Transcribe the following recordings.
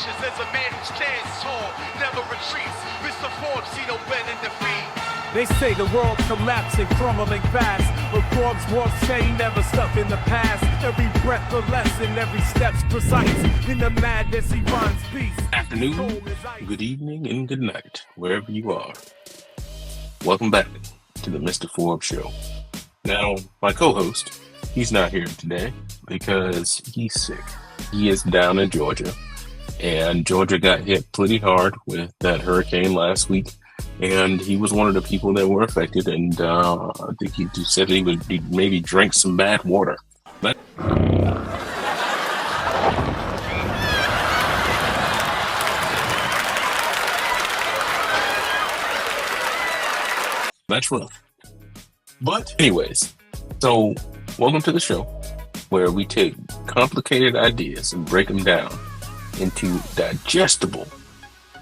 ashes as a man who stands tall, never retreats. Mr. Forbes, see no bend in defeat. They say the world's collapsing, crumbling fast, but Forbes walks chain never stuck in the past. Every breath a lesson, every step's precise. In the madness he runs peace. Afternoon, good evening, and good night, wherever you are. Welcome back to the Mr. Forbes Show. Now, my co-host, he's not here today because he's sick. He is down in Georgia, and Georgia got hit pretty hard with that hurricane last week, and he was one of the people that were affected, and I think he said he would maybe drink some bad water. That's rough. But anyways, so welcome to the show where we take complicated ideas and break them down into digestible,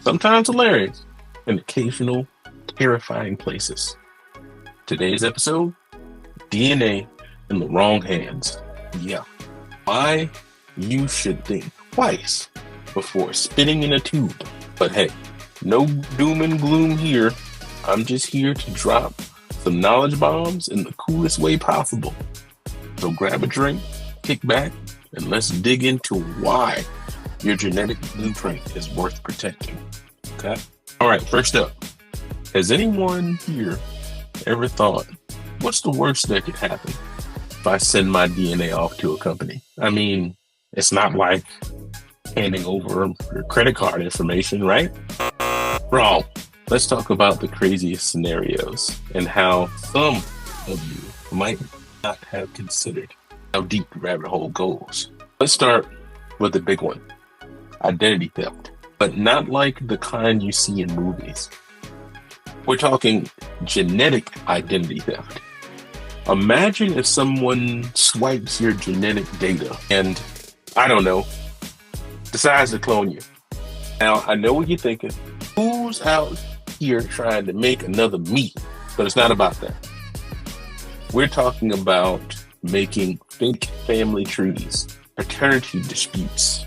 sometimes hilarious, and occasional terrifying places. Today's episode, DNA in the wrong hands. Yeah. Why you should think twice before spitting in a tube. But hey, no doom and gloom here. I'm just here to drop some knowledge bombs in the coolest way possible. So grab a drink, kick back, and let's dig into why your genetic blueprint is worth protecting. Okay? All right, first up, has anyone here ever thought, what's the worst that could happen if I send my DNA off to a company? I mean, it's not like handing over your credit card information, right? Wrong. Let's talk about the craziest scenarios and how some of you might not have considered how deep the rabbit hole goes. Let's start with the big one, identity theft, but not like the kind you see in movies. We're talking genetic identity theft. Imagine if someone swipes your genetic data and, I don't know, decides to clone you. Now, I know what you're thinking. Who's out here trying to make another me? But it's not about that. We're talking about making fake family trees, paternity disputes,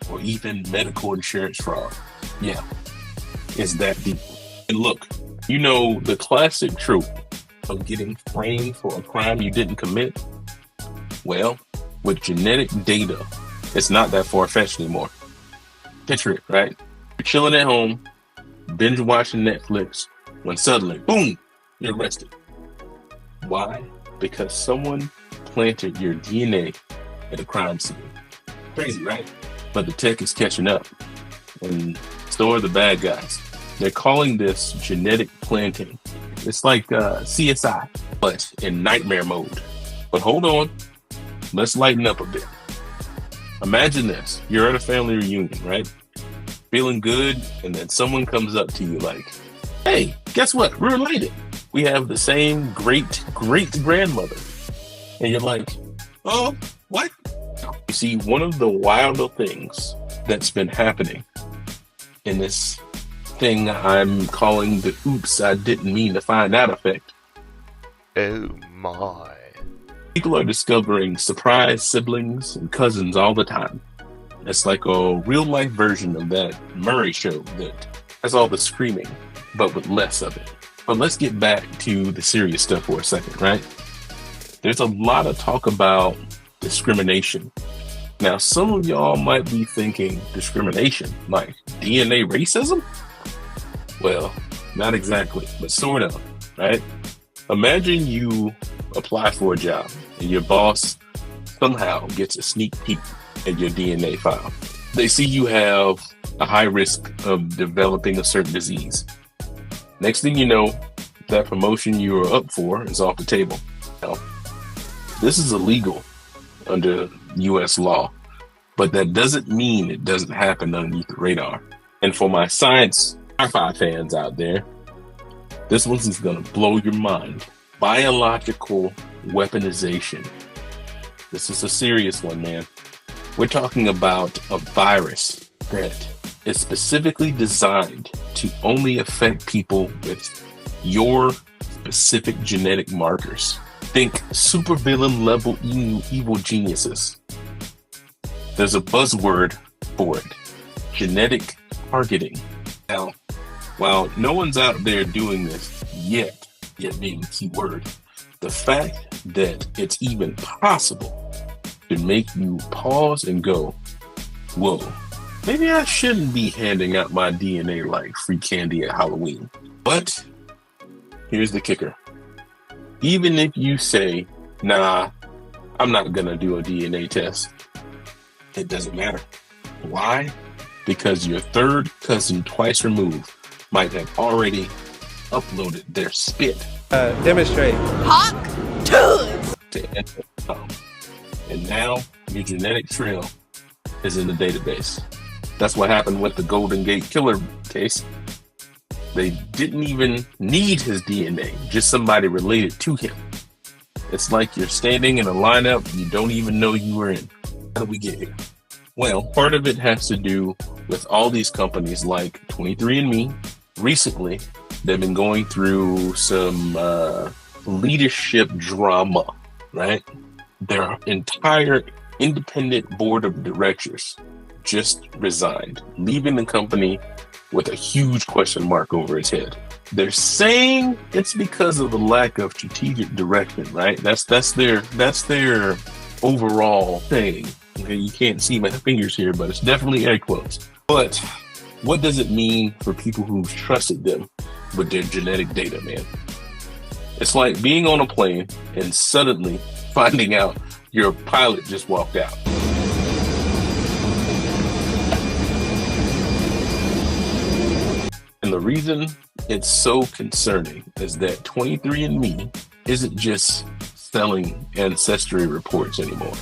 or even medical insurance fraud. Yeah, it's that deep. And look, you know the classic trope of getting framed for a crime you didn't commit? Well, with genetic data, it's not that far-fetched anymore. Picture it, right? You're chilling at home, binge watching Netflix, when suddenly, boom, you're arrested. Why? Because someone planted your DNA at a crime scene. Crazy, right? But the tech is catching up, and so are the bad guys. They're calling this genetic planting. It's like CSI, but in nightmare mode. But hold on, let's lighten up a bit. Imagine this. You're at a family reunion, right? Feeling good, and then someone comes up to you like, hey, guess what? We're related. We have the same great-great-grandmother. And you're like, oh, what? You see, one of the wilder things that's been happening in this thing I'm calling the oops, I didn't mean to find out effect. Oh my. People are discovering surprise siblings and cousins all the time. It's like a real-life version of that Murray show that has all the screaming, but with less of it. But let's get back to the serious stuff for a second, right? There's a lot of talk about discrimination. Now, some of y'all might be thinking discrimination, like DNA racism? Well, not exactly, but sort of, right? Imagine you apply for a job and your boss somehow gets a sneak peek at your DNA file. They see you have a high risk of developing a certain disease. Next thing you know, that promotion you were up for is off the table. Now, this is illegal under U.S. law, but that doesn't mean it doesn't happen underneath the radar. And for my science sci-fi fans out there, this one is going to blow your mind. Biological weaponization. This is a serious one, man. We're talking about a virus that is specifically designed to only affect people with your specific genetic markers. Think supervillain level evil geniuses. There's a buzzword for it. genetic targeting. Now, while no one's out there doing this yet being the key word, the fact that it's even possible to make you pause and go, whoa, maybe I shouldn't be handing out my DNA like free candy at Halloween. But here's the kicker. Even if you say, nah, I'm not gonna do a DNA test, it doesn't matter. Why? Because your third cousin twice removed might have already uploaded their spit. Demonstrate. To Ancestry. And now your genetic trail is in the database. That's what happened with the Golden Gate Killer case. They didn't even need his DNA, just somebody related to him. It's like you're standing in a lineup you don't even know you were in. How did we get here? Well, part of it has to do with all these companies like 23andMe. Recently, they've been going through some leadership drama, right? Their entire independent board of directors just resigned, leaving the company with a huge question mark over its head. They're saying it's because of the lack of strategic direction, right? That's their overall thing. Okay, you can't see my fingers here, but it's definitely air quotes. But what does it mean for people who've trusted them with their genetic data, man? It's like being on a plane and suddenly finding out your pilot just walked out. And the reason it's so concerning is that 23andMe isn't just selling Ancestry reports anymore.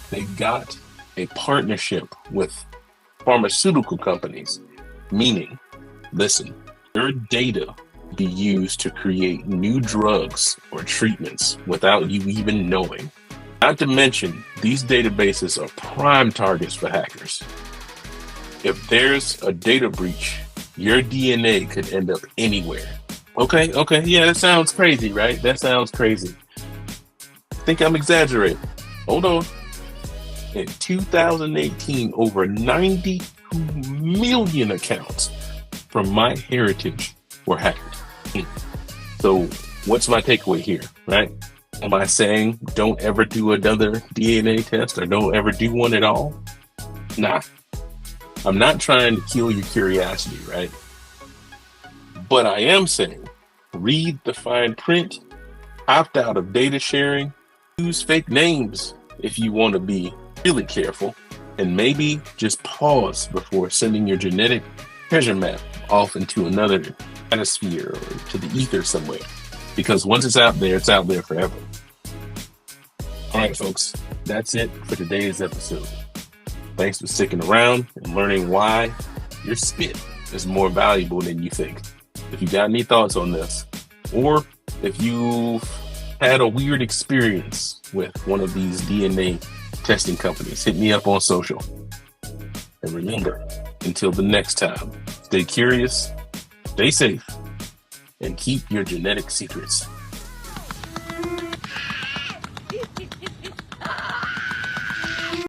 They've got a partnership with pharmaceutical companies, meaning, listen, your data be used to create new drugs or treatments without you even knowing. Not to mention, these databases are prime targets for hackers. If there's a data breach, your DNA could end up anywhere. Okay, yeah, that sounds crazy, right? That sounds crazy. Think I'm exaggerating. Hold on. In 2018, over 92 million accounts from MyHeritage were hacked. So what's my takeaway here, right? Am I saying don't ever do another DNA test or don't ever do one at all? Nah. I'm not trying to kill your curiosity, right? But I am saying read the fine print, opt out of data sharing, use fake names if you want to be really careful, and maybe just pause before sending your genetic treasure map off into another atmosphere or to the ether somewhere. Because once it's out there forever. All right, folks, that's it for today's episode. Thanks for sticking around and learning why your spit is more valuable than you think. If you got any thoughts on this, or if you've had a weird experience with one of these DNA testing companies, hit me up on social. And remember, until the next time, stay curious, stay safe, and keep your genetic secrets